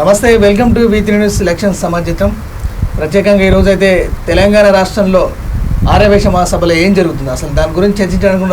నమస్తే, welcome to V3 news election సమాచారం. ప్రత్యేకంగా ఈరోజు అయితే తెలంగాణ రాష్ట్రంలో ఆర్యవేశ మహాసభలో ఏం జరుగుతుంది, అసలు దాని గురించి చర్చించడానికి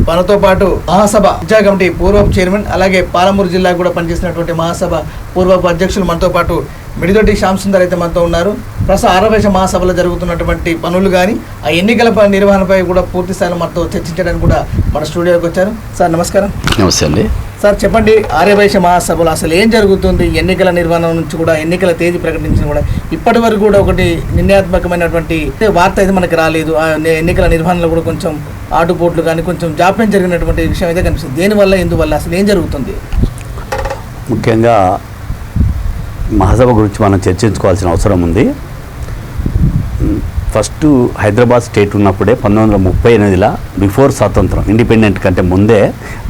మనతో పాటు మహాసభ విద్యా కమిటీ పూర్వపు చైర్మన్, అలాగే పాలమూరు జిల్లా కూడా పనిచేసినటువంటి మహాసభ పూర్వపు అధ్యక్షులు మనతో పాటు మిడిదొడ్డి శ్యామ్ సుందర్ అయితే మనతో ఉన్నారు. ప్రస్తుతం ఆర్యవేశ మహాసభలో జరుగుతున్నటువంటి పనులు కానీ ఆ ఎన్నికల నిర్వహణపై కూడా పూర్తి స్థాయిలో మనతో చర్చించడానికి కూడా మన స్టూడియోకి వచ్చారు. సార్ నమస్కారం. నమస్తే అండి. సార్ చెప్పండి, ఆర్యవేశ మహాసభలో అసలు ఏం జరుగుతుంది? ఎన్నికల నిర్వహణ నుంచి కూడా ఎన్నికల తేదీ ప్రకటించిన కూడా ఇప్పటి వరకు కూడా ఒకటి నిర్ణయాత్మకమైనటువంటి వార్త అయితే మనకి రాలేదు. ఆ ఎన్నికల నిర్వహణలో కూడా కొంచెం ఆటుపోట్లు కానీ కొంచెం జాప్యం జరిగినటువంటి విషయం అయితే కనిపిస్తుంది. దేనివల్ల, ఎందువల్ల, అసలు ఏం జరుగుతుంది? ముఖ్యంగా మహాసభ గురించి మనం చర్చించుకోవాల్సిన అవసరం ఉంది. ఫస్ట్ హైదరాబాద్ స్టేట్ ఉన్నప్పుడే 1938లో బిఫోర్ స్వాతంత్రం, ఇండిపెండెంట్ కంటే ముందే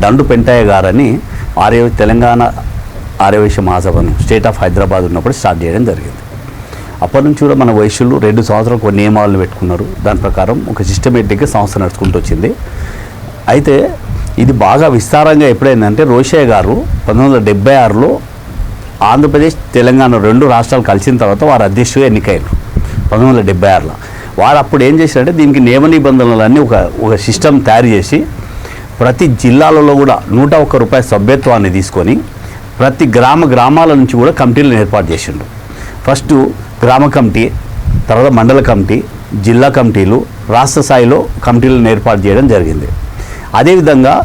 దండు పెంటయ్య గారని తెలంగాణ ఆర్యవేశ మహాసభను స్టేట్ ఆఫ్ హైదరాబాద్ ఉన్నప్పుడు స్టార్ట్ చేయడం జరిగింది. అప్పటి నుంచి కూడా మన వైశ్యులు 2 సంవత్సరాలు కొన్ని నియమాలను పెట్టుకున్నారు. దాని ప్రకారం ఒక సిస్టమేటిక్గా సంస్థ నడుచుకుంటూ వచ్చింది. అయితే ఇది బాగా విస్తారంగా ఎప్పుడైందంటే రోషయ్య గారు 1976లో ఆంధ్రప్రదేశ్ తెలంగాణ 2 రాష్ట్రాలు కలిసిన తర్వాత వారు అధ్యక్షుడిగా ఎన్నికయ్యారు 1976లో. వారు అప్పుడు ఏం చేశారంటే దీనికి నియమ నిబంధనలన్నీ ఒక సిస్టమ్ తయారు చేసి ప్రతి జిల్లాలలో కూడా 101 రూపాయల సభ్యత్వాన్ని తీసుకొని ప్రతి గ్రామాల నుంచి కూడా కమిటీలను ఏర్పాటు చేసిండు. ఫస్ట్ గ్రామ కమిటీ, తర్వాత మండల కమిటీ, జిల్లా కమిటీలు, రాష్ట్ర స్థాయిలో కమిటీలను ఏర్పాటు చేయడం జరిగింది. అదేవిధంగా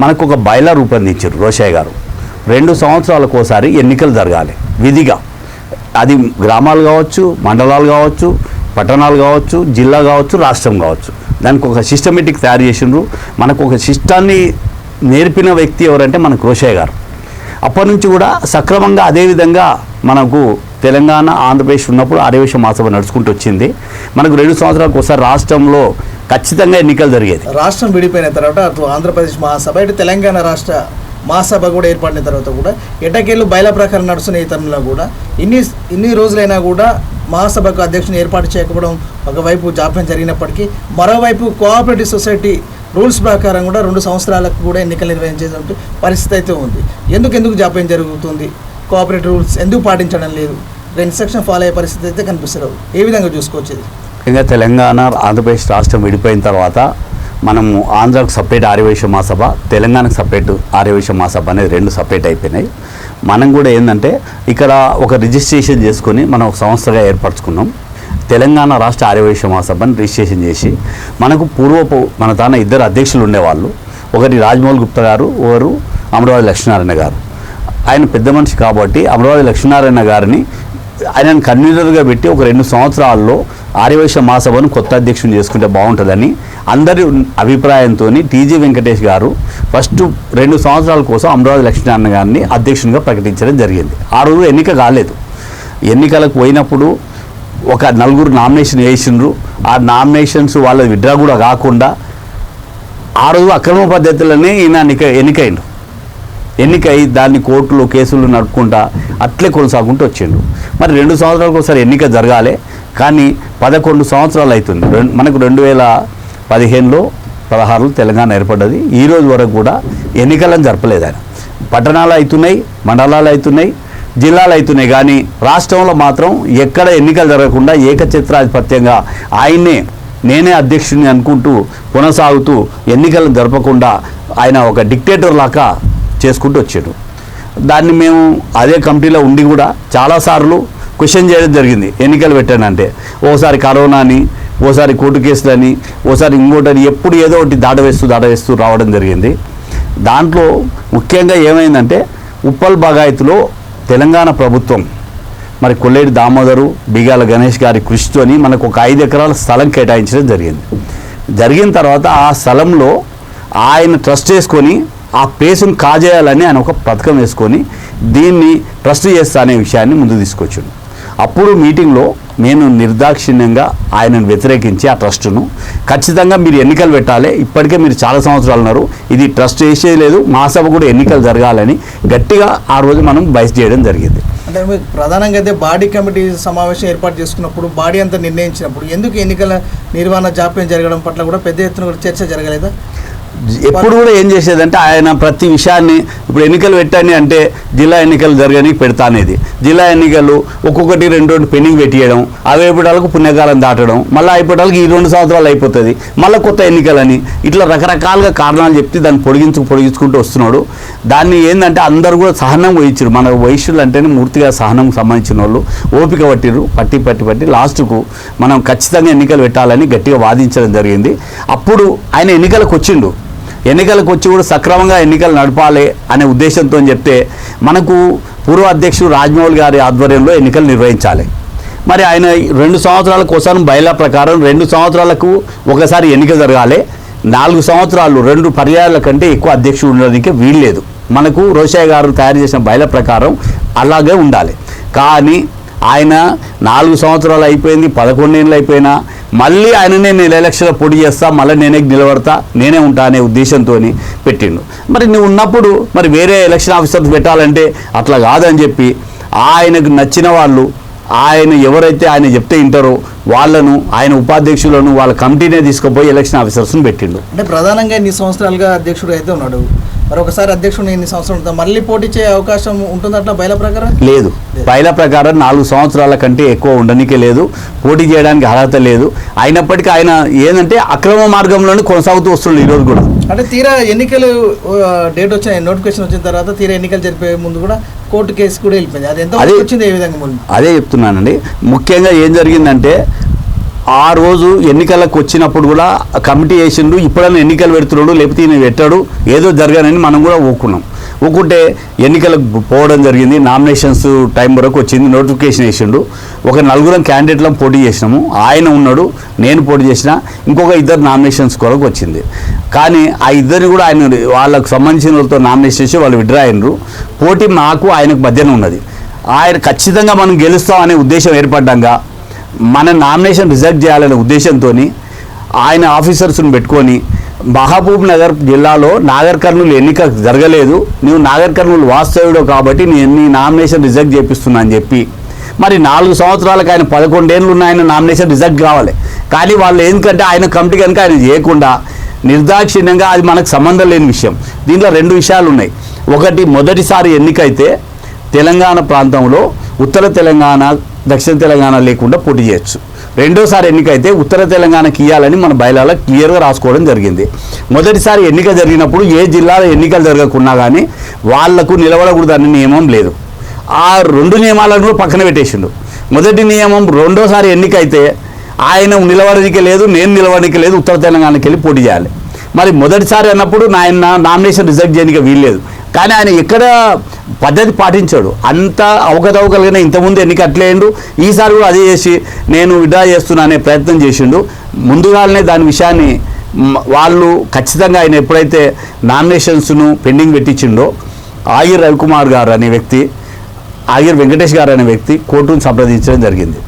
మనకు ఒక బైలా రూపొందించారు రోషయ్య గారు. 2 సంవత్సరాలకు ఒకసారి ఎన్నికలు జరగాలి విధిగా. అది గ్రామాలు కావచ్చు, మండలాలు కావచ్చు, పట్టణాలు కావచ్చు, జిల్లా కావచ్చు, రాష్ట్రం కావచ్చు. దానికి ఒక సిస్టమేటిక్ తయారు చేసిండ్రు. మనకు ఒక సిస్టాన్ని నేర్పిన వ్యక్తి ఎవరంటే మనకు రోషయ్య గారు. అప్పటి నుంచి కూడా సక్రమంగా అదేవిధంగా మనకు తెలంగాణ ఆంధ్రప్రదేశ్ ఉన్నప్పుడు ఆర్యవేశ మహాసభ నడుచుకుంటూ వచ్చింది. మనకు 2 సంవత్సరాలకు ఒకసారి రాష్ట్రంలో ఖచ్చితంగా ఎన్నికలు జరిగేది. రాష్ట్రం విడిపోయిన తర్వాత అటు ఆంధ్రప్రదేశ్ మహాసభ, ఇటు తెలంగాణ రాష్ట్ర మహాసభ కూడా ఏర్పడిన తర్వాత కూడా ఎటకేళ్ళు బయల ప్రకారం నడుస్తున్న ఈ తరుణంలో కూడా ఇన్ని రోజులైనా కూడా మహాసభకు అధ్యక్షుని ఏర్పాటు చేయకపోవడం ఒకవైపు జాప్యం జరిగినప్పటికీ, మరోవైపు కోఆపరేటివ్ సొసైటీ రూల్స్ ప్రకారం కూడా 2 సంవత్సరాలకు కూడా ఎన్నికలు నిర్వహించేటువంటి పరిస్థితి అయితే ఉంది. ఎందుకు జాప్యం జరుగుతుంది? కోఆపరేటివ్ రూల్స్ ఎందుకు పాటించడం లేదు? ఇన్స్ట్రక్షన్ ఫాలో అయ్యే పరిస్థితి అయితే కనిపిస్తారు. ఏ విధంగా చూసుకోవచ్చు ఇది? ఇంకా తెలంగాణ ఆంధ్రప్రదేశ్ రాష్ట్రం విడిపోయిన తర్వాత మనము ఆంధ్రాకు సపరేట్ ఆర్యవేశ మహాసభ, తెలంగాణకు సపరేట్ ఆర్యవేశ మహాసభ అనేది 2 సపరేట్ అయిపోయినాయి. మనం కూడా ఏంటంటే ఇక్కడ ఒక రిజిస్ట్రేషన్ చేసుకొని మనం ఒక సంస్థగా ఏర్పరచుకున్నాం. తెలంగాణ రాష్ట్ర ఆర్యవేశ మహాసభని రిజిస్ట్రేషన్ చేసి మనకు మన తాన 2 అధ్యక్షులు ఉండేవాళ్ళు. ఒకటి రాజమౌళి గుప్తా గారు, ఒకరు అమరావతి లక్ష్మీనారాయణ గారు. ఆయన పెద్ద మనిషి కాబట్టి అమరావతి లక్ష్మీనారాయణ గారిని ఆయనను కన్వీనర్గా పెట్టి ఒక 2 సంవత్సరాల్లో ఆర్యవేశ మహాసభను కొత్త అధ్యక్షుని చేసుకుంటే బాగుంటుందని అందరి అభిప్రాయంతో టీజీ వెంకటేష్ గారు ఫస్ట్ 2 సంవత్సరాల కోసం అమరావతి లక్ష్మీనారాయణ గారిని అధ్యక్షునిగా ప్రకటించడం జరిగింది. ఆ రోజు ఎన్నిక కాలేదు. ఎన్నికలకు పోయినప్పుడు ఒక 4 నామినేషన్ వేసిండ్రు. ఆ నామినేషన్స్ వాళ్ళ విడ్రా కూడా కాకుండా ఆ రోజు అక్రమ పద్ధతులనే ఈయన ఎన్నికై దాన్ని కోర్టులు కేసులు నడుపుకుంటా అట్లే కొనసాగుకుంటూ వచ్చిండు. మరి 2 సంవత్సరాలకు ఒకసారి ఎన్నిక జరగాలి, కానీ 11 సంవత్సరాలు అవుతుంది. మనకు 2015లో 16లో తెలంగాణ ఏర్పడ్డది. ఈ రోజు వరకు కూడా ఎన్నికలను జరపలేదు ఆయన. పట్టణాలు అవుతున్నాయి, మండలాలు అవుతున్నాయి, జిల్లాలు అవుతున్నాయి, కానీ రాష్ట్రంలో మాత్రం ఎక్కడ ఎన్నికలు జరగకుండా ఏకఛత్రాధిపత్యంగా నేనే అధ్యక్షుడిని అనుకుంటూ కొనసాగుతూ ఎన్నికలను జరపకుండా ఆయన ఒక డిక్టేటర్ లాగా చేసుకుంటూ వచ్చాడు. దాన్ని మేము అదే కమిటీలో ఉండి కూడా చాలాసార్లు క్వశ్చన్ చేయడం జరిగింది. ఎన్నికలు పెట్టానంటే ఓసారి కరోనా అని, ఓసారి కోర్టు కేసులని, ఓసారి ఇంకోటని, ఎప్పుడు ఏదో ఒకటి దాటవేస్తూ రావడం జరిగింది. దాంట్లో ముఖ్యంగా ఏమైందంటే ఉప్పల్ బగాయత్లో తెలంగాణ ప్రభుత్వం మరి కొల్లేటి దామోదరు, బిగాల గణేష్ గారి కృషితోని మనకు ఒక 5 ఎకరాల స్థలం కేటాయించడం జరిగిన తర్వాత ఆ స్థలంలో ఆయన ట్రస్ట్ చేసుకొని ఆ ప్లేసును కాజేయాలని ఆయన ఒక పథకం వేసుకొని దీన్ని ట్రస్ట్ చేస్తా అనే విషయాన్ని ముందుకు తీసుకొచ్చాడు. అప్పుడు మీటింగ్లో నేను నిర్దాక్షిణ్యంగా ఆయనను వ్యతిరేకించి ఆ ట్రస్టును ఖచ్చితంగా మీరు ఎన్నికలు పెట్టాలి, ఇప్పటికే మీరు చాలా సంవత్సరాలు ఉన్నారు, ఇది ట్రస్ట్ చేసేది లేదు, మహాసభ కూడా ఎన్నికలు జరగాలని గట్టిగా ఆ రోజు మనం బయట చేయడం జరిగింది. అంటే ప్రధానంగా అయితే బాడీ కమిటీ సమావేశం ఏర్పాటు చేసుకున్నప్పుడు బాడీ అంతా నిర్ణయించినప్పుడు ఎందుకు ఎన్నికల నిర్వహణ జాప్యం జరగడం పట్ల కూడా పెద్ద ఎత్తున కూడా చర్చ జరగలేదా? ఎప్పుడు కూడా ఏం చేసేదంటే ఆయన ప్రతి విషయాన్ని ఇప్పుడు ఎన్నికలు పెట్టాని అంటే జిల్లా ఎన్నికలు జరగని పెడతా అనేది జిల్లా ఎన్నికలు ఒక్కొక్కటి రెండు పెండింగ్ పెట్టియడం అయిపోయేటాలకు పుణ్యకాలం దాటడం మళ్ళీ అయిపోయేటాలకు ఈ 2 సంవత్సరాలు అయిపోతుంది మళ్ళీ కొత్త ఎన్నికలని ఇట్లా రకరకాలుగా కారణాలు చెప్తే దాన్ని పొడిగించుకుంటూ వస్తున్నాడు. దాన్ని ఏంటంటే అందరూ కూడా సహనం వహించారు. మన వైశ్యులు అంటేనే మూర్తిగా సహనం సంబంధించిన వాళ్ళు ఓపిక పట్టిరు. పట్టి లాస్ట్కు మనం ఖచ్చితంగా ఎన్నికలు పెట్టాలని గట్టిగా వాదించడం జరిగింది. అప్పుడు ఆయన ఎన్నికలకు వచ్చిండు. ఎన్నికలకు వచ్చి కూడా సక్రమంగా ఎన్నికలు నడపాలి అనే ఉద్దేశంతో చెప్తే మనకు పూర్వ అధ్యక్షుడు రాజమౌళి గారి ఆధ్వర్యంలో ఎన్నికలు నిర్వహించాలి. మరి ఆయన 2 సంవత్సరాల కోసం బయలా ప్రకారం 2 సంవత్సరాలకు ఒకసారి ఎన్నిక జరగాలి. 4 సంవత్సరాలు 2 పర్యాయాల కంటే ఎక్కువ అధ్యక్షుడు ఉండడానికి వీల్లేదు. మనకు రోషయ్య గారు తయారు చేసిన బయల ప్రకారం అలాగే ఉండాలి. కానీ ఆయన 4 సంవత్సరాలు అయిపోయింది, 11 ఏళ్ళు అయిపోయినా మళ్ళీ ఆయననే నేను ఎలక్షన్లో పోటీ చేస్తా, మళ్ళీ నేనే నిలబడతా, నేనే ఉంటా అనే ఉద్దేశంతో పెట్టిండు. మరి నువ్వు ఉన్నప్పుడు మరి వేరే ఎలక్షన్ ఆఫీసర్స్ పెట్టాలంటే అట్లా కాదని చెప్పి ఆయనకు నచ్చిన వాళ్ళు ఆయన ఎవరైతే ఆయన చెప్తే వింటారో వాళ్ళను ఆయన ఉపాధ్యక్షులను వాళ్ళ కమిటీనే తీసుకుపోయి ఎలక్షన్ ఆఫీసర్స్ని పెట్టిండు. అంటే ప్రధానంగా ఇన్ని సంవత్సరాలుగా అధ్యక్షుడు అయితే ఉన్నాడు. మరి ఒకసారి అధ్యక్షుడు ఇన్ని సంవత్సరాలు మళ్ళీ పోటీ చేయ అవకాశం ఉంటుంది అట్లా బయల ప్రకారం? లేదు. బయల ప్రకారం 4 సంవత్సరాల కంటే ఎక్కువ ఉండనికే లేదు, పోటీ చేయడానికి అర్హత లేదు. అయినప్పటికీ ఆయన ఏంటంటే అక్రమ మార్గంలోనే కొనసాగుతూ వస్తున్నాడు ఈరోజు కూడా. అంటే తీరా ఎన్నికలు డేట్ వచ్చిన నోటిఫికేషన్ వచ్చిన తర్వాత తీరా ఎన్నికలు జరిపే ముందు కూడా కోర్టు కేసు కూడా వెళ్ళిపోయింది. అది ఎంత వచ్చింది, ఏ విధంగా ముందు? అదే చెప్తున్నానండి. ముఖ్యంగా ఏం జరిగిందంటే ఆ రోజు ఎన్నికలకు వచ్చినప్పుడు కూడా కమిటీ వేసిండు, ఇప్పుడైనా ఎన్నికలు పెడుతున్నాడు లేకపోతే ఈయన పెట్టాడు ఏదో జరగానని మనం కూడా ఊకుంటే ఎన్నికలకు పోవడం జరిగింది. నామినేషన్స్ టైం వరకు వచ్చింది, నోటిఫికేషన్ వేసిండు. ఒక 4 క్యాండిడేట్లను పోటీ చేసినాము. ఆయన ఉన్నాడు, నేను పోటీ చేసిన, ఇంకొక 2 నామినేషన్స్ కొరకు వచ్చింది. కానీ ఆ 2 కూడా ఆయన వాళ్ళకు సంబంధించిన వాళ్ళతో నామినేషన్ చేసి వాళ్ళు విడ్రా అయినరు. పోటీ మాకు ఆయనకు మధ్యన ఉన్నది. ఆయన ఖచ్చితంగా మనం గెలుస్తాం అనే ఉద్దేశం ఏర్పడ్డాక మన నామినేషన్ రిజెక్ట్ చేయాలనే ఉద్దేశంతో ఆయన ఆఫీసర్స్ని పెట్టుకొని మహబూబ్ నగర్ జిల్లాలో నాగర్ కర్నూలు ఎన్నిక జరగలేదు, నువ్వు నాగర్ కర్నూలు వాస్తవ్యుడు కాబట్టి నేను నీ నామినేషన్ రిజెక్ట్ చేపిస్తున్నా అని చెప్పి మరి 4 సంవత్సరాలకు ఆయన 11 ఏళ్ళు ఉన్న ఆయన నామినేషన్ రిజెక్ట్ కావాలి. కానీ వాళ్ళు ఎందుకంటే ఆయన కమిటీ కనుక ఆయన చేయకుండా నిర్దాక్షిణ్యంగా అది మనకు సంబంధం లేని విషయం. దీంట్లో 2 విషయాలు ఉన్నాయి. ఒకటి, మొదటిసారి ఎన్నికైతే తెలంగాణ ప్రాంతంలో ఉత్తర తెలంగాణ దక్షిణ తెలంగాణ లేకుండా పోటీ చేయొచ్చు. రెండోసారి ఎన్నికైతే ఉత్తర తెలంగాణకి ఇవ్వాలని మన బయలాలో క్లియర్గా రాసుకోవడం జరిగింది. మొదటిసారి ఎన్నిక జరిగినప్పుడు ఏ జిల్లాలో ఎన్నికలు జరగకున్నా కానీ వాళ్లకు నిలబడకూడదని నియమం లేదు. ఆ 2 నియమాలను పక్కన పెట్టేసిండు. మొదటి నియమం రెండోసారి ఎన్నికైతే ఆయన నిలబడడానికి లేదు, నేను నిలబడడానికి లేదు, ఉత్తర తెలంగాణకి వెళ్ళి పోటీ చేయాలి. మరి మొదటిసారి అన్నప్పుడు ఆయన నామినేషన్ రిజెక్ట్ చేయడానికి వీల్లేదు. కానీ ఆయన ఎక్కడ పద్ధతి పాటించాడు, అంత అవకతవకలుగానే ఇంతకుముందు ఎన్నిక అట్లేండు, ఈసారి కూడా అదే చేసి నేను విడ్రా చేస్తున్నా అనే ప్రయత్నం చేసిండు. ముందుగానే దాని విషయాన్ని వాళ్ళు ఖచ్చితంగా ఆయన ఎప్పుడైతే నామినేషన్స్ను పెండింగ్ పెట్టించిండో ఆగిర్ రవికుమార్ గారు అనే వ్యక్తి, ఆగిర్ వెంకటేష్ గారు అనే వ్యక్తి కోర్టును సంప్రదించడం జరిగింది.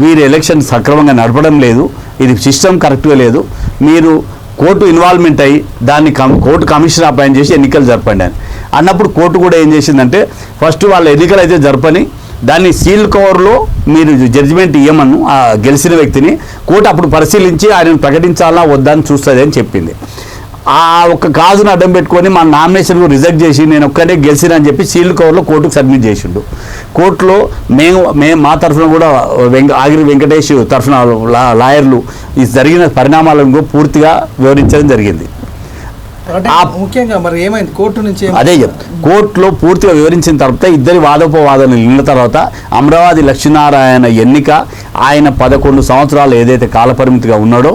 వీరు ఎలక్షన్ సక్రమంగా నడపడం లేదు, ఇది సిస్టమ్ కరెక్ట్గా లేదు, మీరు కోర్టు ఇన్వాల్వ్మెంట్ అయ్యి దాన్ని కోర్టు కమిషన్ అపాయింట్ చేసి ఎన్నికలు జరపండి అని అన్నప్పుడు కోర్టు కూడా ఏం చేసిందంటే ఫస్ట్ వాళ్ళ ఎన్నికలు అయితే జరపని దాన్ని సీల్ కవర్లో మీరు జడ్జిమెంట్ ఇవ్వమను ఆ గెలిచిన వ్యక్తిని కోర్టు అప్పుడు పరిశీలించి ఆయనను ప్రకటించాలా వద్దా అని చూస్తుంది అని చెప్పింది. ఆ ఒక్క కాజును అడ్డం పెట్టుకొని మా నామినేషన్ రిజెక్ట్ చేసి నేను ఒక్కడే గెలిచిన అని చెప్పి సీల్ కవర్లో కోర్టుకు సబ్మిట్ చేసిండు. కోర్టులో మేము మా తరఫున కూడా ఆగిరి వెంకటేష్ తరఫున లాయర్లు ఈ జరిగిన పరిణామాలను పూర్తిగా వివరించడం జరిగింది. ముఖ్యంగా మరి ఏమైంది కోర్టు నుంచి? అదే కోర్టులో పూర్తిగా వివరించిన తర్వాత ఇద్దరి వాదోపవాదాలు నిన్న తర్వాత అమరావతి లక్ష్మీనారాయణ ఎన్నిక ఆయన 11 సంవత్సరాలు ఏదైతే కాలపరిమితిగా ఉన్నాడో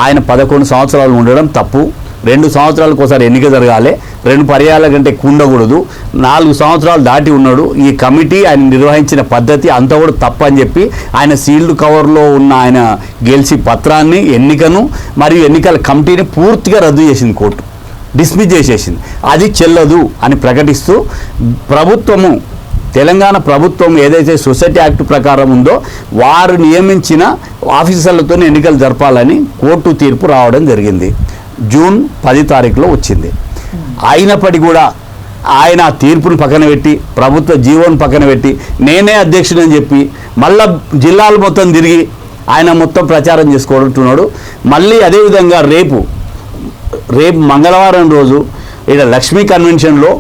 ఆయన 11 సంవత్సరాలు ఉండడం తప్పు. 2 సంవత్సరాలకు ఒకసారి ఎన్నిక జరగాలి, 2 పర్యాయాల కంటే ఉండకూడదు. 4 సంవత్సరాలు దాటి ఉన్నాడు. ఈ కమిటీ ఆయన నిర్వహించిన పద్ధతి అంతా కూడా తప్పు అని చెప్పి ఆయన సీల్డ్ కవర్లో ఉన్న ఆయన గెలిచి పత్రాన్ని ఎన్నికను మరియు ఎన్నికల కమిటీని పూర్తిగా రద్దు చేసింది కోర్టు, డిస్మిస్ చేసేసింది. అది చెల్లదు అని ప్రకటిస్తూ ప్రభుత్వము తెలంగాణ ప్రభుత్వం ఏదైతే సొసైటీ యాక్ట్ ప్రకారం ఉందో వారు నియమించిన ఆఫీసర్లతో ఎన్నికలు జరపాలని కోర్టు తీర్పు రావడం జరిగింది. జూన్ 10 తారీఖులో వచ్చింది. అయినప్పటికీ కూడా ఆయన ఆ తీర్పును పక్కన పెట్టి ప్రభుత్వ జీవోను పక్కన పెట్టి నేనే అధ్యక్షుడని చెప్పి మళ్ళా జిల్లాలు మొత్తం తిరిగి ఆయన మొత్తం ప్రచారం చేసుకోవడుతున్నాడు. మళ్ళీ అదేవిధంగా రేపు రేపు మంగళవారం రోజు ఇక్కడ లక్ష్మీ కన్వెన్షన్లో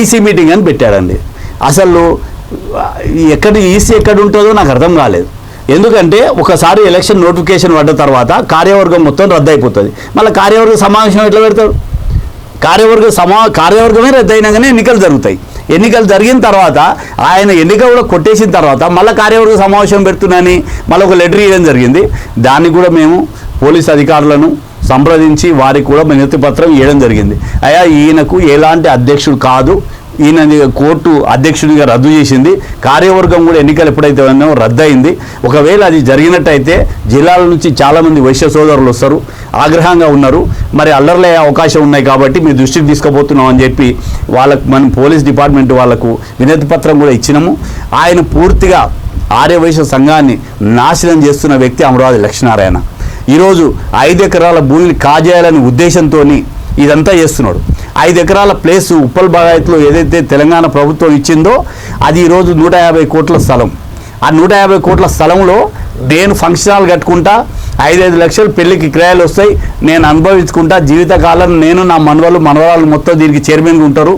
ఈసీ మీటింగ్ అని పెట్టాడండి. అసలు ఎక్కడ ఈసీ ఎక్కడ ఉంటుందో నాకు అర్థం కాలేదు. ఎందుకంటే ఒకసారి ఎలక్షన్ నోటిఫికేషన్ పడ్డ తర్వాత కార్యవర్గం మొత్తం రద్దు అయిపోతుంది. మళ్ళీ కార్యవర్గ సమావేశం ఎట్లా పెడతారు? కార్యవర్గమే రద్దు అయినాకనే ఎన్నికలు జరుగుతాయి. ఎన్నికలు జరిగిన తర్వాత ఆయన ఎన్నిక కూడా కొట్టేసిన తర్వాత మళ్ళీ కార్యవర్గ సమావేశం పెడుతున్నాని మళ్ళీ ఒక లెటర్ ఇవ్వడం జరిగింది. దాన్ని కూడా మేము పోలీస్ అధికారులను సంప్రదించి వారికి కూడా వినతి పత్రం ఇవ్వడం జరిగింది. అయ్యా ఈయనకు ఎలాంటి అధ్యక్షుడు కాదు, ఈయన కోర్టు అధ్యక్షుడిగా రద్దు చేసింది, కార్యవర్గం కూడా ఎన్నికలు ఎప్పుడైతే రద్దు అయింది. ఒకవేళ అది జరిగినట్టయితే జిల్లాల నుంచి చాలామంది వైశ్య సోదరులు వస్తారు, ఆగ్రహంగా ఉన్నారు, మరి అల్లర్లే అవకాశం ఉన్నాయి కాబట్టి మీ దృష్టికి తీసుకుపోతున్నాం అని చెప్పి వాళ్ళకు మనం పోలీస్ డిపార్ట్మెంట్ వాళ్ళకు వినతి పత్రం కూడా ఇచ్చినాము. ఆయన పూర్తిగా ఆర్యవైశ్య సంఘాన్ని నాశనం చేస్తున్న వ్యక్తి అమరావతి లక్ష్మీనారాయణ. ఈరోజు 5 ఎకరాల భూమిని కాజేయాలనే ఉద్దేశంతో ఇదంతా చేస్తున్నాడు. 5 ఎకరాల ప్లేసు ఉప్పల్ బాగాయత్లో ఏదైతే తెలంగాణ ప్రభుత్వం ఇచ్చిందో అది ఈరోజు 150 కోట్ల స్థలం. ఆ 150 కోట్ల స్థలంలో నేను ఫంక్షన్ హాల్ కట్టుకుంటా, 5-5 లక్షలు పెళ్లికి కిరాయిలు వస్తాయి, నేను అనుభవించుకుంటా, జీవితకాలం నేను నా మనవరాలు మొత్తం దీనికి చైర్మన్గా ఉంటారు,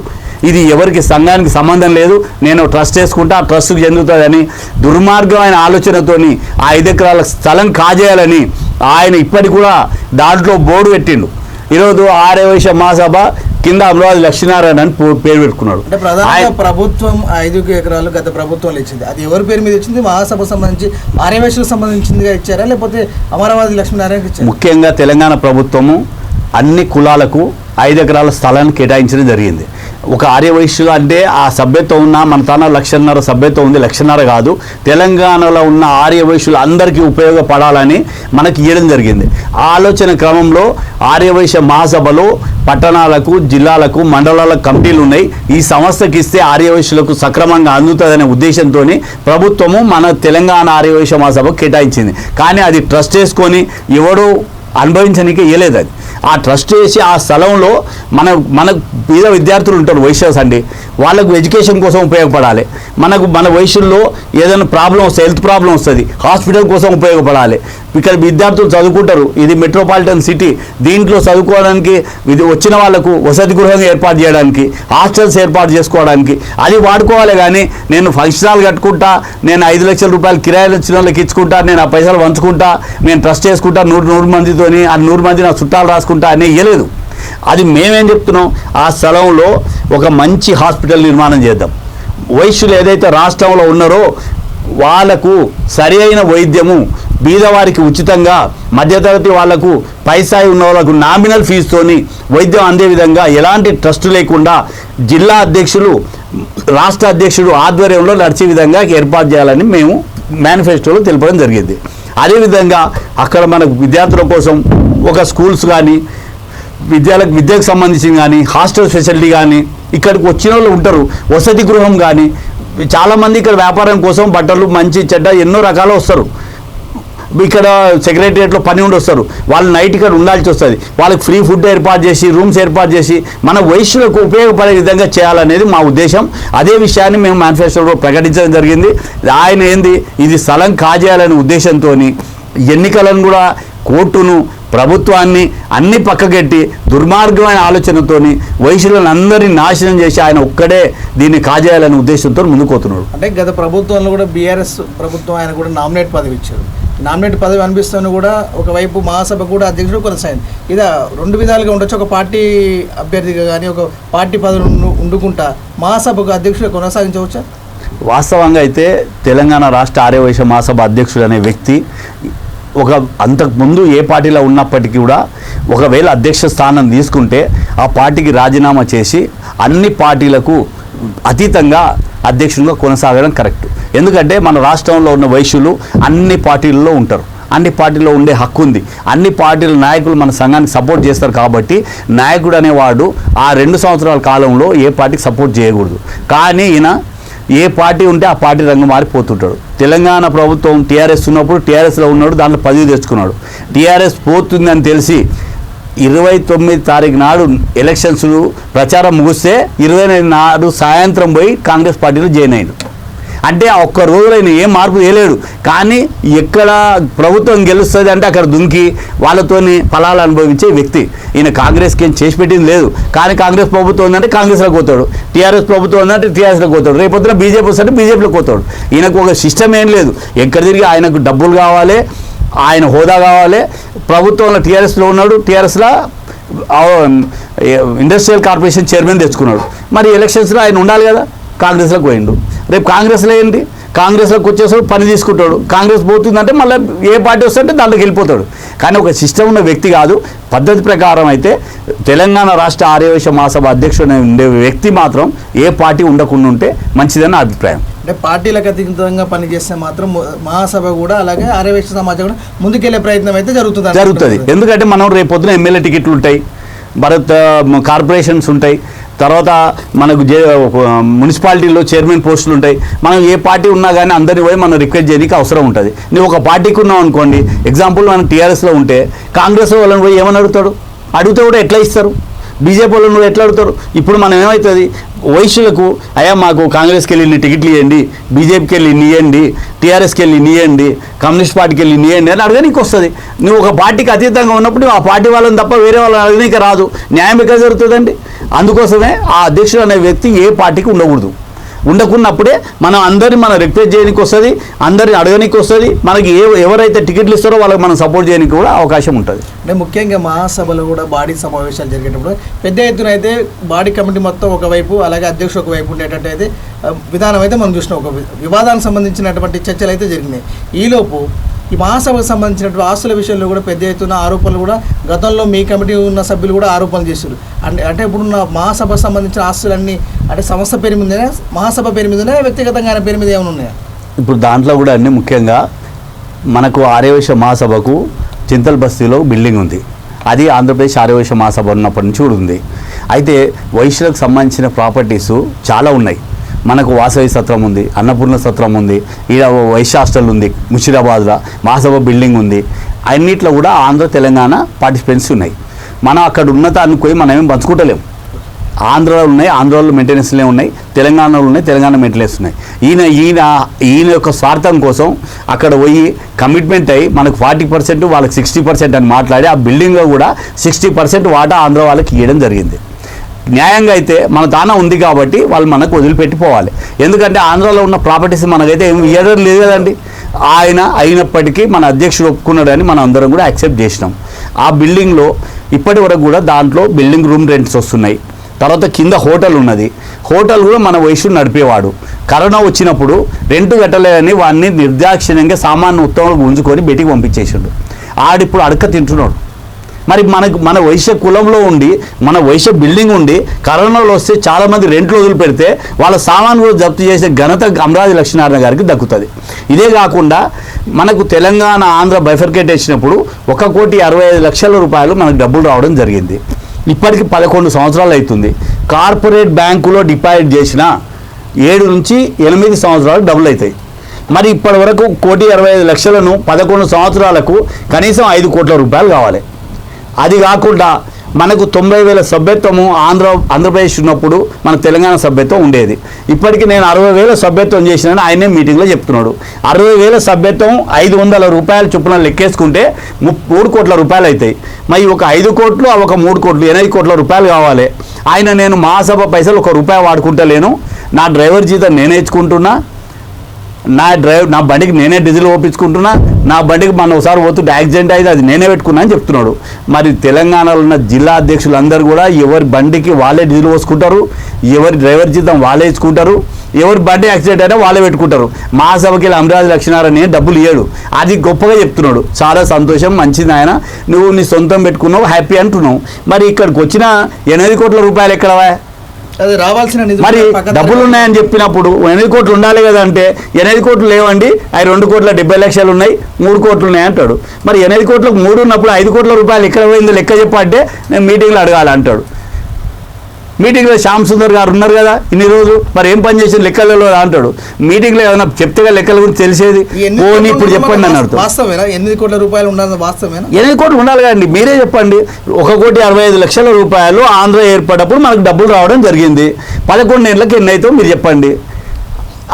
ఇది ఎవరికి సంఘానికి సంబంధం లేదు, నేను ట్రస్ట్ చేసుకుంటా, ఆ ట్రస్ట్కి చెందుతుందని దుర్మార్గమైన ఆలోచనతోని ఆ 5 ఎకరాల స్థలం కాజేయాలని ఆయన ఇప్పటికి కూడా దాంట్లో బోర్డు పెట్టిండు. ఈరోజు ఆర్యవైశ్య మహాసభ కింద అమరావతి లక్ష్మీనారాయణ అని పేరు పెట్టుకున్నాడు. అంటే ప్రధానంగా ప్రభుత్వం 5 ఎకరాలు గత ప్రభుత్వం ఇచ్చింది, అది ఎవరి పేరు మీద ఇచ్చింది? మహాసభకు సంబంధించి ఆర్యవైశ్యులకు సంబంధించిందిగా ఇచ్చారా, లేకపోతే అమరావతి లక్ష్మీనారాయణకి ఇచ్చారు? ముఖ్యంగా తెలంగాణ ప్రభుత్వము అన్ని కులాలకు 5 ఎకరాల స్థలాన్ని కేటాయించడం జరిగింది. ఒక ఆర్యవైశ్యులు అంటే ఆ సభ్యత్వం ఉన్న మన తన 1,50,000 సభ్యత్వం ఉంది, 1,50,000 కాదు, తెలంగాణలో ఉన్న ఆర్యవైశ్యులు అందరికీ ఉపయోగపడాలని మనకి ఇవ్వడం జరిగింది. ఆ ఆలోచన క్రమంలో ఆర్యవైశ్య మహాసభలో పట్టణాలకు, జిల్లాలకు, మండలాలకు కమిటీలు ఉన్నాయి. ఈ సంస్థకి ఇస్తే ఆర్యవైశ్యులకు సక్రమంగా అందుతుందనే ఉద్దేశంతో ప్రభుత్వము మన తెలంగాణ ఆర్యవైశ్య మహాసభకు కేటాయించింది. కానీ అది ట్రస్ట్ చేసుకొని ఎవడో అనుభవించడానికి ఇవ్వలేదు. అది ఆ ట్రస్ట్ చేసి ఆ స్థలంలో మన పేద విద్యార్థులు ఉంటారు వైశ్యస్ అండి, వాళ్ళకు ఎడ్యుకేషన్ కోసం ఉపయోగపడాలి. మన వైశ్యుల్లో ఏదైనా ప్రాబ్లం వస్తే, హెల్త్ ప్రాబ్లం వస్తుంది, హాస్పిటల్ కోసం ఉపయోగపడాలి. ఇక్కడ విద్యార్థులు చదువుకుంటారు, ఇది మెట్రోపాలిటన్ సిటీ, దీంట్లో చదువుకోవడానికి ఇది వచ్చిన వాళ్ళకు వసతి గృహం ఏర్పాటు చేయడానికి, హాస్టల్స్ ఏర్పాటు చేసుకోవడానికి అది వాడుకోవాలి. కానీ నేను ఫంక్షన్ హాల్ కట్టుకుంటా, నేను 5 లక్షల రూపాయలు కిరాయిలు వచ్చిన వాళ్ళకి ఇచ్చుకుంటా, నేను ఆ పైసలు వంచుకుంటా, నేను ట్రస్ట్ చేసుకుంటా 100 మందితోని, ఆ 100 మంది నా చుట్టాలు రాసుకుంటా అని ఇవ్వలేదు. అది మేమేం చెప్తున్నాం, ఆ స్థలంలో ఒక మంచి హాస్పిటల్ నిర్మాణం చేద్దాం. వైశ్యులు ఏదైతే రాష్ట్రంలో ఉన్నారో వాళ్ళకు సరి అయిన వైద్యము, బీదవారికి ఉచితంగా, మధ్యతరగతి వాళ్లకు, పైసాయి ఉన్న వాళ్ళకు నామినల్ ఫీజుతోని వైద్యం అందే విధంగా ఎలాంటి ట్రస్ట్ లేకుండా జిల్లా అధ్యక్షులు, రాష్ట్ర అధ్యక్షుడు ఆధ్వర్యంలో నడిచే విధంగా ఏర్పాటు చేయాలని మేము మేనిఫెస్టోలో తెలపడం జరిగింది. అదేవిధంగా అక్కడ మనకు విద్యార్థుల కోసం ఒక స్కూల్స్ కానీ, విద్యకు సంబంధించి కానీ, హాస్టల్ ఫెసిలిటీ కానీ, ఇక్కడికి వచ్చిన వాళ్ళు ఉంటారు, వసతి గృహం కానీ, చాలామంది ఇక్కడ వ్యాపారం కోసం బట్టలు మంచి చెడ్డ ఎన్నో రకాలు వస్తారు. ఇక్కడ సెక్రటరియట్లో పని ఉండి వస్తారు, వాళ్ళు నైట్ ఇక్కడ ఉండాల్సి వస్తుంది, వాళ్ళకి ఫ్రీ ఫుడ్ ఏర్పాటు చేసి, రూమ్స్ ఏర్పాటు చేసి మన వైశ్యులకు ఉపయోగపడే విధంగా చేయాలనేది మా ఉద్దేశం. అదే విషయాన్ని మేము మేనిఫెస్టోలో ప్రకటించడం జరిగింది. ఆయన ఏంది, ఇది స్థలం కాజేయాలనే ఉద్దేశంతో ఎన్నికలను కూడా, కోర్టును, ప్రభుత్వాన్ని అన్ని పక్కకెట్టి దుర్మార్గమైన ఆలోచనతోని వైశ్యులను అందరినీ నాశనం చేసి ఆయన ఒక్కడే దీన్ని కాజేయాలనే ఉద్దేశంతో ముందుకోతున్నాడు. అంటే గత ప్రభుత్వంలో కూడా బీఆర్ఎస్ ప్రభుత్వం ఆయన కూడా నామినేట్ పదవి ఇచ్చారు. నామినేట్ పదవి అనిపిస్తున్న కూడా ఒకవైపు మహాసభ కూడా అధ్యక్షుడు కొనసాగింది. ఇది 2 విధాలుగా ఉండొచ్చు. ఒక పార్టీ అభ్యర్థిగా కానీ, ఒక పార్టీ పదవి ఉండుకుంటా మహాసభకు అధ్యక్షుడు కొనసాగించవచ్చా? వాస్తవంగా అయితే తెలంగాణ రాష్ట్ర ఆర్యవైశ్య మహాసభ అధ్యక్షుడు అనే వ్యక్తి అంతకుముందు ఏ పార్టీలో ఉన్నప్పటికీ కూడా ఒకవేళ అధ్యక్ష స్థానం తీసుకుంటే ఆ పార్టీకి రాజీనామా చేసి అన్ని పార్టీలకు అతీతంగా అధ్యక్షుడిగా కొనసాగడం కరెక్ట్. ఎందుకంటే మన రాష్ట్రంలో ఉన్న వైశ్యులు అన్ని పార్టీలలో ఉంటారు, అన్ని పార్టీలో ఉండే హక్కు ఉంది, అన్ని పార్టీల నాయకులు మన సంఘానికి సపోర్ట్ చేస్తారు. కాబట్టి నాయకుడు అనేవాడు ఆ 2 సంవత్సరాల కాలంలో ఏ పార్టీకి సపోర్ట్ చేయకూడదు. కానీ ఈయన ఏ పార్టీ ఉంటే ఆ పార్టీ రంగు మారిపోతుంటాడు. తెలంగాణ ప్రభుత్వం టీఆర్ఎస్ ఉన్నప్పుడు టీఆర్ఎస్లో ఉన్నాడు, దాంట్లో పదవి తెచ్చుకున్నాడు. టీఆర్ఎస్ పోతుందని తెలిసి 29 తారీఖు నాడు ఎలక్షన్స్ ప్రచారం ముగిస్తే 29 నాడు సాయంత్రం పోయి కాంగ్రెస్ పార్టీలో జాయిన్ అయ్యాడు. అంటే ఆ ఒక్క రోజులో ఆయన ఏం మార్పు చేయలేడు. కానీ ఎక్కడ ప్రభుత్వం గెలుస్తుంది అంటే అక్కడ దుంకి వాళ్ళతోని ఫలాలు అనుభవించే వ్యక్తి. ఈయన కాంగ్రెస్కి ఏం చేసి పెట్టింది లేదు. కానీ కాంగ్రెస్ ప్రభుత్వం ఉందంటే కాంగ్రెస్లోకి పోతాడు, టీఆర్ఎస్ ప్రభుత్వం ఉందంటే టీఆర్ఎస్లోకి పోతాడు, రేపొద్దున బీజేపీ వస్తుంటే బీజేపీలోకి పోతాడు. ఈయనకు ఒక సిస్టమ్ ఏం లేదు. ఎక్కడ తిరిగి ఆయనకు డబ్బులు కావాలి, ఆయన హోదా కావాలి. ప్రభుత్వంలో టీఆర్ఎస్లో ఉన్నాడు, టీఆర్ఎస్లో ఇండస్ట్రియల్ కార్పొరేషన్ చైర్మన్ తెచ్చుకున్నాడు. మరి ఎలక్షన్స్లో ఆయన ఉండాలి కదా, కాంగ్రెస్లోకి పోయిండు. రేపు కాంగ్రెస్లో ఏంటి, కాంగ్రెస్లోకి వచ్చేసాడు, పని తీసుకుంటాడు. కాంగ్రెస్ పోతుందంటే మళ్ళీ ఏ పార్టీ వస్తుంటే దాంట్లోకి వెళ్ళిపోతాడు. కానీ ఒక సిస్టమ్ ఉన్న వ్యక్తి కాదు. పద్ధతి ప్రకారం అయితే తెలంగాణ రాష్ట్ర ఆర్యవైశ్య మహాసభ అధ్యక్షుడు ఉండే వ్యక్తి మాత్రం ఏ పార్టీ ఉండకుండా ఉంటే మంచిదని నా అభిప్రాయం. అంటే పార్టీలకు అతీతంగా పనిచేస్తే మాత్రం మహాసభ కూడా అలాగే ఆర్యవైశ్య సమాజం కూడా ముందుకెళ్లే ప్రయత్నం అయితే జరుగుతుంది. ఎందుకంటే మనం రేపు పొద్దున ఎమ్మెల్యే టికెట్లు ఉంటాయి, భారత్ కార్పొరేషన్స్ ఉంటాయి, తర్వాత మనకు మున్సిపాలిటీలో చైర్మన్ పోస్టులు ఉంటాయి. మనం ఏ పార్టీ ఉన్నా కానీ అందరిని పోయి మనం రిక్వెస్ట్ చేయడానికి అవసరం ఉంటుంది. నువ్వు ఒక పార్టీకి ఉన్నావు అనుకోండి, ఎగ్జాంపుల్ మనం టీఆర్ఎస్లో ఉంటే కాంగ్రెస్ వాళ్ళని పోయి ఏమని అడుగుతాడు, అడిగితే కూడా ఎట్లా ఇస్తారు, బీజేపీ వాళ్ళు నువ్వు ఎట్లా అడుగుతారు. ఇప్పుడు మనం ఏమవుతుంది, వైశ్యులకు అయ్యా మాకు కాంగ్రెస్కి వెళ్ళి ఇన్ని టికెట్లు ఇవ్వండి, బీజేపీకి వెళ్ళి ఇన్ని ఇవ్వండి, టీఆర్ఎస్కి వెళ్ళి ఇన్ని ఇవ్వండి, కమ్యూనిస్ట్ పార్టీకి వెళ్ళి ఇన్ని ఇవ్వండి అని అడగడానికి వస్తుంది. నువ్వు ఒక పార్టీకి అతీతంగా ఉన్నప్పుడు ఆ పార్టీ వాళ్ళని తప్ప వేరే వాళ్ళని అడగడానికి రాదు. న్యాయం ఎక్కడ జరుగుతుందండి. అందుకోసమే ఆ అధ్యక్షుడు అనే వ్యక్తి ఏ పార్టీకి ఉండకూడదు. ఉండకున్నప్పుడే మనం అందరిని రిక్వెస్ట్ చేయడానికి వస్తుంది, అందరిని అడగడానికి వస్తుంది. మనకి ఎవరైతే టికెట్లు ఇస్తారో వాళ్ళకి మనం సపోర్ట్ చేయడానికి కూడా అవకాశం ఉంటుంది. అంటే ముఖ్యంగా మహాసభలో కూడా బాడీ సమావేశాలు జరిగేటప్పుడు పెద్ద ఎత్తున అయితే బాడీ కమిటీ మొత్తం ఒకవైపు, అలాగే అధ్యక్షుడు ఒకవైపు ఉండేటట్టు అయితే విధానం అయితే మనం చూసినాం. ఒక వివాదానికి సంబంధించినటువంటి చర్చలు అయితే జరిగినాయి. ఈలోపు ఈ మహాసభకు సంబంధించినటువంటి ఆస్తుల విషయంలో కూడా పెద్ద ఎత్తున ఆరోపణలు కూడా గతంలో మీ కమిటీ ఉన్న సభ్యులు కూడా ఆరోపణలు చేశారు. అంటే ఇప్పుడున్న మహాసభకు సంబంధించిన ఆస్తులన్నీ అంటే సంస్థ పేరు మీదనే, మహాసభ పేరు మీదనే, వ్యక్తిగతంగా ఆయన పేరు మీద ఏమైనా ఉన్నాయా? ఇప్పుడు దాంట్లో కూడా అన్ని ముఖ్యంగా మనకు ఆర్యవైశ్య మహాసభకు చింతల్ బస్తీలో బిల్డింగ్ ఉంది. అది ఆంధ్రప్రదేశ్ ఆర్యవైశ్య మహాసభ ఉన్నప్పటి నుంచి కూడా ఉంది. అయితే వైశ్యులకు సంబంధించిన ప్రాపర్టీసు చాలా ఉన్నాయి. మనకు వాసవి సత్రం ఉంది, అన్నపూర్ణ సత్రం ఉంది, ఈడ వైశ్య హాస్టల్ ఉంది, ముషిరాబాద్లో మహాసభ బిల్డింగ్ ఉంది. అన్నిట్లో కూడా ఆంధ్ర తెలంగాణ పార్టిసిపెంట్స్ ఉన్నాయి. మనం అక్కడ ఉన్నతాన్ని పోయి మనం ఏం పంచుకుంటలేము. ఆంధ్రాలో ఉన్నాయి, ఆంధ్రాలో మెయింటెనెన్స్లే ఉన్నాయి, తెలంగాణలో ఉన్నాయి, తెలంగాణ మెయింటెనెన్స్ ఉన్నాయి. ఈయన యొక్క స్వార్థం కోసం అక్కడ పోయి కమిట్మెంట్ అయ్యి మనకు 40%, వాళ్ళకి 60% అని మాట్లాడి ఆ బిల్డింగ్లో కూడా 60% వాటా ఆంధ్ర వాళ్ళకి ఇవ్వడం జరిగింది. న్యాయంగా అయితే మన తానా ఉంది కాబట్టి వాళ్ళు మనకు వదిలిపెట్టిపోవాలి. ఎందుకంటే ఆంధ్రాలో ఉన్న ప్రాపర్టీస్ మనకైతే ఏమి ఇవ్వడం లేదు కదండి. ఆయన అయినప్పటికీ మన అధ్యక్షుడు ఒప్పుకున్నాడని మనం అందరం కూడా యాక్సెప్ట్ చేసినాం. ఆ బిల్డింగ్లో ఇప్పటి వరకు కూడా దాంట్లో బిల్డింగ్ రూమ్ రెంట్స్ వస్తున్నాయి. తర్వాత కింద హోటల్ ఉన్నది. హోటల్ కూడా మన వైశ్యుడు నడిపేవాడు. కరోనా వచ్చినప్పుడు రెంట్ కట్టలేదని వాడిని నిర్దాక్షిణ్యంగా సామాన్య ఉత్తమంలో ఉంచుకొని బయటికి పంపించేసాడు. ఆడిప్పుడు అడక తింటున్నాడు. మరి మన వైశ్య కులంలో ఉండి, మన వైశ్య బిల్డింగ్ ఉండి కరోనాలో వస్తే చాలామంది రెంట్లు వదిలిపెడితే వాళ్ళ సామాను కూడా జప్తు చేసే ఘనత అమరావతి లక్ష్మీనారాయణ గారికి దక్కుతుంది. ఇదే కాకుండా మనకు తెలంగాణ ఆంధ్ర బైఫర్కేట్ వచ్చినప్పుడు 1,65,00,000 రూపాయలు మనకు డబ్బులు రావడం జరిగింది. ఇప్పటికి 11 సంవత్సరాలు అవుతుంది. కార్పొరేట్ బ్యాంకులో డిపాజిట్ చేసిన 7 నుంచి 8 సంవత్సరాలు డబ్బులు అవుతాయి. మరి ఇప్పటి వరకు 1,65,00,000ను 11 సంవత్సరాలకు కనీసం 5 కోట్ల రూపాయలు కావాలి. అది కాకుండా మనకు 90,000 సభ్యత్వము ఆంధ్రప్రదేశ్ ఉన్నప్పుడు మన తెలంగాణ సభ్యత్వం ఉండేది. ఇప్పటికి నేను 60,000 సభ్యత్వం చేసినాను ఆయనే మీటింగ్లో చెప్తున్నాడు. 60,000 సభ్యత్వం 500 రూపాయలు చొప్పున లెక్కేసుకుంటే 3 కోట్ల రూపాయలు అవుతాయి. మరి ఒక 5 కోట్లు ఒక 3 కోట్లు 8 కోట్ల రూపాయలు కావాలి. నేను మహాసభ పైసలు 1 రూపాయి వాడుకుంటలేను, నా డ్రైవర్ జీతం నేనే ఇచ్చుకుంటున్నా, నా బండికి నేనే డీజిల్ ఓపించుకుంటున్నా, నా బండికి మన ఒకసారి పోతుంటే యాక్సిడెంట్ అయితే అది నేనే పెట్టుకున్నా అని చెప్తున్నాడు. మరి తెలంగాణలో ఉన్న జిల్లా అధ్యక్షులందరూ కూడా ఎవరి బండికి వాళ్ళే డీజిల్ పోసుకుంటారు, ఎవరి డ్రైవర్ జీతం వాళ్ళే ఇచ్చుకుంటారు, ఎవరి బండి యాక్సిడెంట్ అయినా వాళ్ళే పెట్టుకుంటారు. మహాసభకి అమరావతి లక్ష్మీనారాయణ డబ్బులు ఇయ్యాడు. అది గొప్పగా చెప్తున్నాడు. చాలా సంతోషం, మంచిది ఆయన, నువ్వు నీ సొంతం పెట్టుకున్నావు, హ్యాపీ అంటున్నావు. మరి ఇక్కడికి వచ్చిన 8 కోట్ల రూపాయలు ఎక్కడవా? అది రావాల్సిన మరి డబ్బులు ఉన్నాయని చెప్పినప్పుడు 8 కోట్లు ఉండాలి కదా. అంటే 8 కోట్లు లేవండి, అవి 2,70,00,000 ఉన్నాయి, 3 కోట్లు ఉన్నాయి అంటాడు. మరి 8 కోట్లకు 3 ఉన్నప్పుడు 5 కోట్ల రూపాయలు ఎక్కడ పోయిందో లెక్క చెప్పంటే నేను మీటింగ్లో అడగాలి అంటాడు. మీటింగ్లో శ్యామ్ సుందర్ గారు ఉన్నారు కదా ఇన్ని రోజు, మరి ఏం పని చేసిన లెక్కలలో అంటాడు. మీటింగ్లో ఏమైనా చెప్తే లెక్కల గురించి తెలిసేది. పోనీ ఇప్పుడు చెప్పండి అని అర్థం. 8 కోట్ల రూపాయలు ఉండాలి, వాస్తవమేనా? 8 కోట్లు ఉండాలి కదండి, మీరే చెప్పండి. 1,65,00,000 రూపాయలు ఆంధ్ర ఏర్పడప్పుడు మనకు డబ్బులు రావడం జరిగింది. 11 ఏళ్ళకి ఎన్ని అవుతావు మీరు చెప్పండి.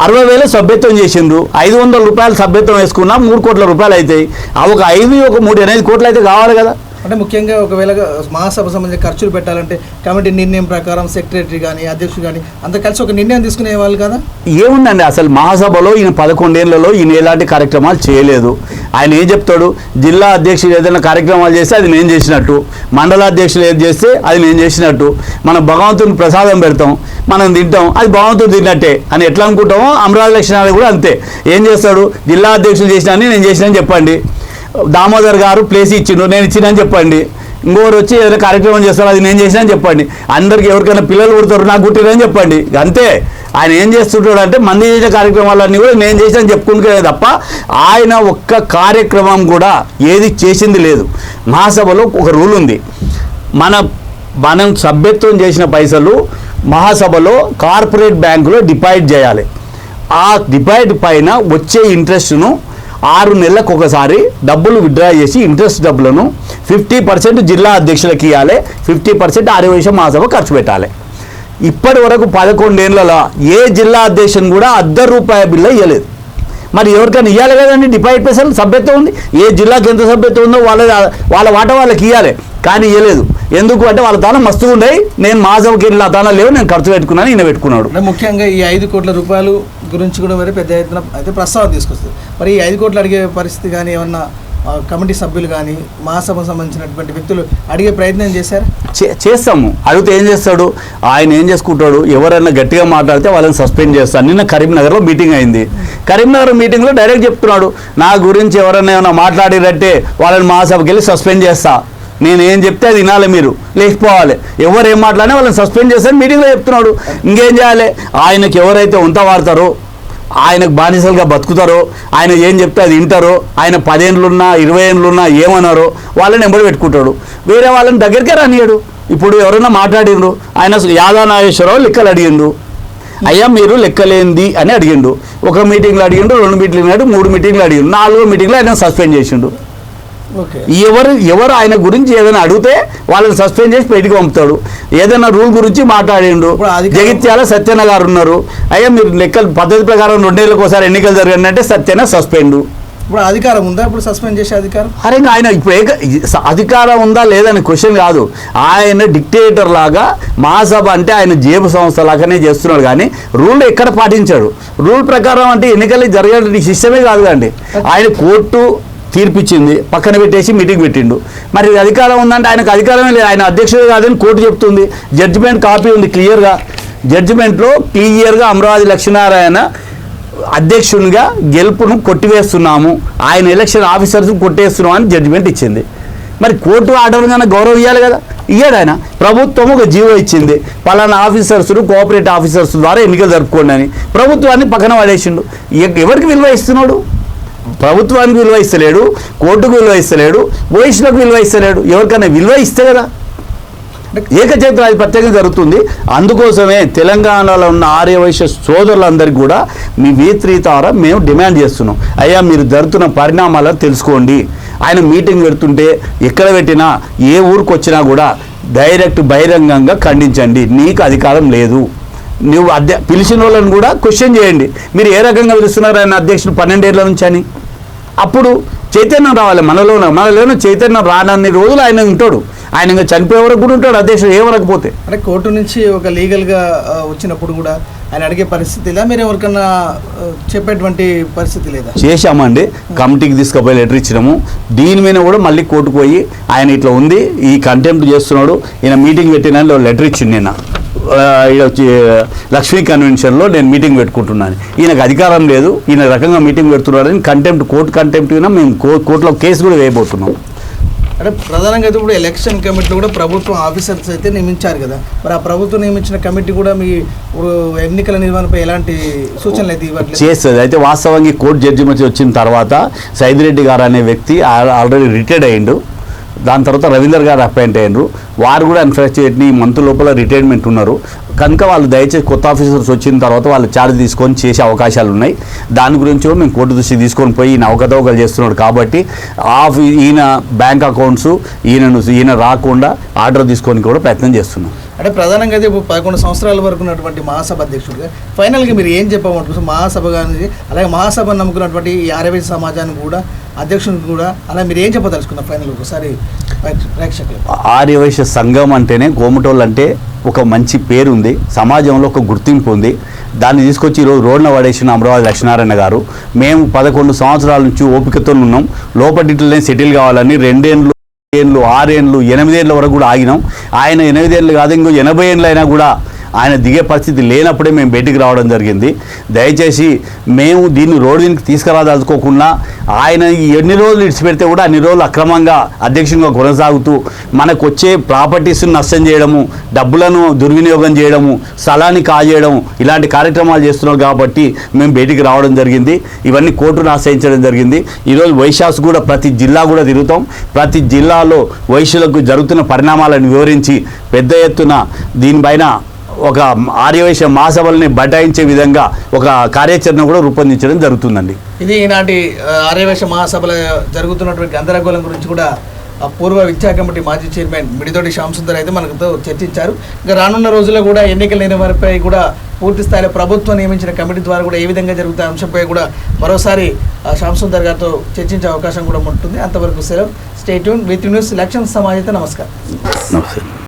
60,000 సభ్యత్వం చేసిండ్రు, 500 రూపాయలు సభ్యత్వం వేసుకున్నా 3 కోట్ల రూపాయలు అవుతాయి. ఒక 5 ఒక 3 8 కోట్లు అయితే కావాలి కదా. అంటే ముఖ్యంగా ఒకవేళ మహాసభ సంబంధించిన ఖర్చులు పెట్టాలంటే కమిటీ నిర్ణయం ప్రకారం సెక్రటరీ కానీ అధ్యక్షుడు కానీ అంత కలిసి ఒక నిర్ణయం తీసుకునే వాళ్ళు కదా. ఏముందండి అసలు మహాసభలో ఈయన 11 ఏళ్లలో ఈయన ఎలాంటి కార్యక్రమాలు చేయలేదు. ఆయన ఏం చెప్తాడు, జిల్లా అధ్యక్షుడు ఏదైనా కార్యక్రమాలు చేస్తే అది నేను చేసినట్టు, మండల అధ్యక్షులు ఏది చేస్తే అది నేను చేసినట్టు, మనం భగవంతుని ప్రసాదం పెడతాం, మనం తింటాం, అది భగవంతుడు తిన్నట్టే అని ఎట్లా అనుకుంటామో అమరావతి లక్షణాలు కూడా అంతే. ఏం చేస్తాడు, జిల్లా అధ్యక్షులు చేసినా నేను చేసినా చెప్పండి, దామోదర్ గారు ప్లేస్ ఇచ్చిండు నేను ఇచ్చినని చెప్పండి, ఇంకోరు వచ్చి ఏదైనా కార్యక్రమం చేస్తారు అది నేను చేసినా చెప్పండి, అందరికి ఎవరికైనా పిల్లలు పుడతారు నాకు పుట్టిరని చెప్పండి, అంతే. ఆయన ఏం చేస్తుంటాడు అంటే మంది చేసిన కార్యక్రమాలన్నీ కూడా నేను చేసినా చెప్పుకుంటున్నాను తప్ప ఆయన ఒక్క కార్యక్రమం కూడా ఏది చేసింది లేదు. మహాసభలో ఒక రూల్ ఉంది, మనం సభ్యత్వం చేసిన పైసలు మహాసభలో కార్పొరేట్ బ్యాంకులో డిపాజిట్ చేయాలి. ఆ డిపాజిట్ పైన వచ్చే ఇంట్రెస్ట్ను 6 నెలలకు ఒకసారి డబ్బులు విత్డ్రా చేసి ఇంట్రెస్ట్ డబ్బులను 50% జిల్లా అధ్యక్షులకు ఇవ్వాలి, 50% ఆర్యవైశ్య మహాసభ ఖర్చు పెట్టాలి. ఇప్పటి వరకు 11 ఏళ్లలో ఏ జిల్లా అధ్యక్షుని కూడా ₹1 బిల్లు ఇవ్వలేదు. మరి ఎవరికైనా ఇవ్వాలి కదండి, డిపాజిట్ పైసలు సభ్యత్వం ఉంది, ఏ జిల్లాకి ఎంత సభ్యత్వం ఉందో వాళ్ళ వాటా వాళ్ళకి ఇవ్వాలి, కానీ ఇవ్వలేదు. ఎందుకు అంటే వాళ్ళ తాను మస్తుగా ఉండయి, నేను మహాసభకి వెళ్ళిన తాను లేవు, నేను ఖర్చు పెట్టుకున్నాను, ఈయన పెట్టుకున్నాడు. ముఖ్యంగా ఈ 5 కోట్ల రూపాయలు గురించి కూడా మరి పెద్ద ఎత్తున అయితే ప్రస్తావన తీసుకొస్తుంది. మరి ఈ 5 కోట్లు అడిగే పరిస్థితి కానీ ఏమన్నా కమిటీ సభ్యులు కానీ మహాసభకు సంబంధించినటువంటి వ్యక్తులు అడిగే ప్రయత్నం చేశారు? చేస్తాము. అడిగితే ఏం చేస్తాడు, ఆయన ఏం చేసుకుంటాడు, ఎవరైనా గట్టిగా మాట్లాడితే వాళ్ళని సస్పెండ్ చేస్తాను. నిన్న కరీంనగర్లో మీటింగ్ అయింది, కరీంనగర్ మీటింగ్లో డైరెక్ట్ చెప్తున్నాడు, నా గురించి ఎవరైనా ఏమైనా మాట్లాడిరంటే వాళ్ళని మహాసభకి వెళ్ళి సస్పెండ్ చేస్తా, నేను ఏం చెప్తే అది వినాలి, మీరు లేకపోవాలి, ఎవరు ఏం మాట్లాడినా వాళ్ళని సస్పెండ్ చేస్తాను మీటింగ్లో చెప్తున్నాడు. ఇంకేం చేయాలి, ఆయనకి ఎవరైతే ఉంత వాడతారో, ఆయనకు బానిసలుగా బతుకుతారో, ఆయన ఏం చెప్తే అది వింటారో, ఆయన 10 ఏళ్ళున్నా 20 ఏళ్ళున్నా ఏమన్నారో వాళ్ళని ఎంబడి పెట్టుకుంటాడు, వేరే వాళ్ళని దగ్గరికే రానియాడు. ఇప్పుడు ఎవరైనా మాట్లాడిండ్రు, ఆయన యాదా నాగేశ్వరరావు లెక్కలు అడిగిండు, అయ్యా మీరు లెక్కలేంది అని అడిగిండు. ఒక మీటింగ్లో అడిగిండు, 2 మీటింగ్లు అడిగి 3 మీటింగ్లు అడిగిండు, 4వ మీటింగ్లో ఆయన సస్పెండ్ చేసిండు. ఎవరు ఆయన గురించి ఏదైనా అడిగితే వాళ్ళని సస్పెండ్ చేసి బయటికి పంపుతాడు. ఏదైనా రూల్ గురించి మాట్లాడిండు, జగిత్యాల సత్యన గారు ఉన్నారు, అయ్యా మీరు లెక్కలు పద్ధతి ప్రకారం 2 ఏళ్ళకి ఒకసారి ఎన్నికలు జరిగినట్టే సత్యన సస్పెండ్. ఇప్పుడు అధికారం ఉందా ఇప్పుడు సస్పెండ్ చేసే అధికారం? అరే ఆయన ఇప్పుడు అధికారం ఉందా లేదని క్వశ్చన్ కాదు, ఆయన డిక్టేటర్ లాగా మహాసభ అంటే ఆయన జేబు సంస్థ లాగానే చేస్తున్నాడు, కానీ రూల్ ఎక్కడ పాటించాడు. రూల్ ప్రకారం అంటే ఎన్నికలు జరిగే సిస్టమే కాదు కండి. ఆయన కోర్టు తీర్పిచ్చింది, పక్కన పెట్టేసి మీటింగ్ పెట్టిండు. మరి అధికారం ఉందంటే ఆయనకు అధికారమే లేదు, ఆయన అధ్యక్షుడు కాదని కోర్టు చెప్తుంది. జడ్జిమెంట్ కాపీ ఉంది క్లియర్గా, జడ్జిమెంట్లో క్లియర్గా అమరావతి లక్ష్మీనారాయణ అధ్యక్షునిగా గెలుపును కొట్టివేస్తున్నాము, ఆయన ఎలక్షన్ ఆఫీసర్స్ కొట్టేస్తున్నాం అని జడ్జిమెంట్ ఇచ్చింది. మరి కోర్టు ఆర్డర్ కన్నా గౌరవం ఇవ్వాలి కదా, ఇయ్యాడు ఆయన. ప్రభుత్వం ఒక జీవో ఇచ్చింది, పలానా ఆఫీసర్స్ కోఆపరేటివ్ ఆఫీసర్స్ ద్వారా ఎన్నికలు జరుపుకోండి అని, ప్రభుత్వాన్ని పక్కన పడేసిండు. ఎవరికి విలువ ఇస్తున్నాడు? ప్రభుత్వానికి విలువ ఇస్తలేడు, కోర్టుకు విలువ ఇస్తలేడు, ఓయిస్లకు విలువ ఇస్తలేడు. ఎవరికైనా విలువ ఇస్తే కదా ఏకఛత్రాధిపత్యంగా జరుగుతుంది. అందుకోసమే తెలంగాణలో ఉన్న ఆర్యవైశ్య సోదరులందరికీ కూడా మీ V3 ద్వారా మేము డిమాండ్ చేస్తున్నాం, అయ్యా మీరు జరుగుతున్న పరిణామాలను తెలుసుకోండి. ఆయన మీటింగ్ పెడుతుంటే ఎక్కడ పెట్టినా ఏ ఊరికి వచ్చినా కూడా డైరెక్ట్ బహిరంగంగా ఖండించండి, నీకు అధికారం లేదు. నువ్వు పిలిచిన వాళ్ళని కూడా క్వశ్చన్ చేయండి, మీరు ఏ రకంగా పిలుస్తున్నారు ఆయన అధ్యక్షుడు 12 ఏళ్ల నుంచి అని. అప్పుడు చైతన్యం రావాలి మనలోనే చైతన్యం రానన్ని రోజులు ఆయన ఉంటాడు, ఆయన ఇంకా చనిపోయే వరకు కూడా ఉంటాడు అధ్యక్షుడు ఏమనకపోతే. అంటే కోర్టు నుంచి ఒక లీగల్గా వచ్చినప్పుడు కూడా ఆయన అడిగే పరిస్థితి లేదా, మీరు ఎవరికన్నా చెప్పేటువంటి పరిస్థితి లేదా? చేశామండి, కమిటీకి తీసుకుపోయి లెటర్ ఇచ్చినాము. దీని మీద కూడా మళ్ళీ కోర్టుకు పోయి ఆయన ఇట్లా ఉంది, ఈ కంటెంప్ట్ చేస్తున్నాడు, ఈయన మీటింగ్ పెట్టిన లెటర్ ఇచ్చింది. నిన్న లక్ష్మీ కన్వెన్షన్లో నేను మీటింగ్ పెట్టుకుంటున్నాను, ఈయనకు అధికారం లేదు, ఈయన రకంగా మీటింగ్ పెడుతున్నాడని కోర్టు కంటెంప్ట్ మేము కోర్టులో కేసు కూడా వేయబోతున్నాం. అంటే ప్రధానంగా అయితే ఇప్పుడు ఎలక్షన్ కమిటీలో కూడా ప్రభుత్వం ఆఫీసర్స్ అయితే నియమించారు కదా, మరి ఆ ప్రభుత్వం నియమించిన కమిటీ కూడా మీ ఇప్పుడు ఎన్నికల నిర్వహణపై ఎలాంటి సూచనలు అయితే ఇవ్వట్లేదు? చేస్తుంది. అయితే వాస్తవంగా కోర్టు జడ్జిమెంట్ వచ్చిన తర్వాత సైదిరెడ్డి గారు అనే వ్యక్తి ఆల్రెడీ రిటైర్డ్ అయ్యిండు, దాని తర్వాత రవీందర్ గారు అపాయింట్ అయ్యారు, వారు కూడా అన్ఫార్చునేట్లీ ఈ మంత్ లోపల రిటైర్మెంట్ ఉన్నారు కనుక వాళ్ళు దయచేసి కొత్త ఆఫీసర్స్ వచ్చిన తర్వాత వాళ్ళు ఛార్జ్ తీసుకొని చేసే అవకాశాలు ఉన్నాయి. దాని గురించి మేము కోర్టు దృష్టికి తీసుకొని పోయి ఈయన అవకతవకలు చేస్తున్నాడు కాబట్టి ఈయన బ్యాంక్ అకౌంట్స్ ఈయన రాకుండా ఆర్డర్ తీసుకొని కూడా ప్రయత్నం చేస్తున్నాం. అంటే ప్రధానంగా అయితే ఇప్పుడు 11 సంవత్సరాల వరకు ఉన్నటువంటి మహాసభ అధ్యక్షుడిగా ఫైనల్గా మీరు ఏం చెప్పమంటున్నారు మహాసభ కానీ అలాగే మహాసభను నమ్ముకున్నటువంటి ఈ ఆర్యవైశ్య సమాజానికి కూడా అధ్యక్షునికి కూడా అలా మీరు ఏం చెప్పదలుచుకున్నారు ఫైనల్ ఒకసారి ప్రేక్షకులు? ఆర్యవైశ్య సంఘం అంటేనే కోమటోళ్ళు అంటే ఒక మంచి పేరు ఉంది, సమాజంలో ఒక గుర్తింపు ఉంది. దాన్ని తీసుకొచ్చి ఈరోజు రోడ్న పడేసిన అమరావతి లక్ష్మీనారాయణ గారు మేము 11 సంవత్సరాల నుంచి ఓపికతో ఉన్నాం, లోపటిట్లనే సెటిల్ కావాలని 2 ఏళ్ళు 6 ఏళ్ళు 8 ఏళ్ళ వరకు కూడా ఆగినాం. ఆయన 8 ఏళ్ళు కాదు, ఇంకో 80 ఏళ్ళు అయినా కూడా ఆయన దిగే పరిస్థితి లేనప్పుడే మేము బయటికి రావడం జరిగింది. దయచేసి మేము దీన్ని రోడ్డు దీనికి తీసుకురాదలుచుకోకుండా ఆయన ఎన్ని రోజులు ఇడిచిపెడితే కూడా అన్ని రోజులు అక్రమంగా అధ్యక్షునిగా కొనసాగుతూ మనకు వచ్చే ప్రాపర్టీస్ని నష్టం చేయడము, డబ్బులను దుర్వినియోగం చేయడము, స్థలాన్ని కాజేయడం ఇలాంటి కార్యక్రమాలు చేస్తున్నారు కాబట్టి మేము బయటికి రావడం జరిగింది. ఇవన్నీ కోర్టును ఆశ్రయించడం జరిగింది. ఈరోజు వైశ్యాస్ కూడా ప్రతి జిల్లా కూడా తిరుగుతాం. ప్రతి జిల్లాలో వైశ్యులకు జరుగుతున్న పరిణామాలను వివరించి పెద్ద ఎత్తున దీనిపైన ఒక ఆర్యవైశ్య మహాసభల్ని బటాయించే విధంగా ఒక కార్యాచరణ కూడా రూపొందించడం జరుగుతుందండి. ఇది ఈనాటి ఆర్యవైశ్య మహాసభలో జరుగుతున్నటువంటి గందరగోళం గురించి కూడా పూర్వ విద్యా కమిటీ మాజీ చైర్మన్ మిడితోటి శ్యామ్ సుందర్ అయితే మనతో చర్చించారు. ఇంకా రానున్న రోజుల్లో కూడా ఎన్నికల నిర్వహణపై కూడా పూర్తి స్థాయిలో ప్రభుత్వం నియమించిన కమిటీ ద్వారా కూడా ఏ విధంగా జరుగుతున్న అంశంపై కూడా మరోసారి శ్యామ్ సుందర్ గారితో చర్చించే అవకాశం కూడా ఉంటుంది. అంతవరకు సెలవు. Stay tune with news. Election Samaj అయితే నమస్కారం.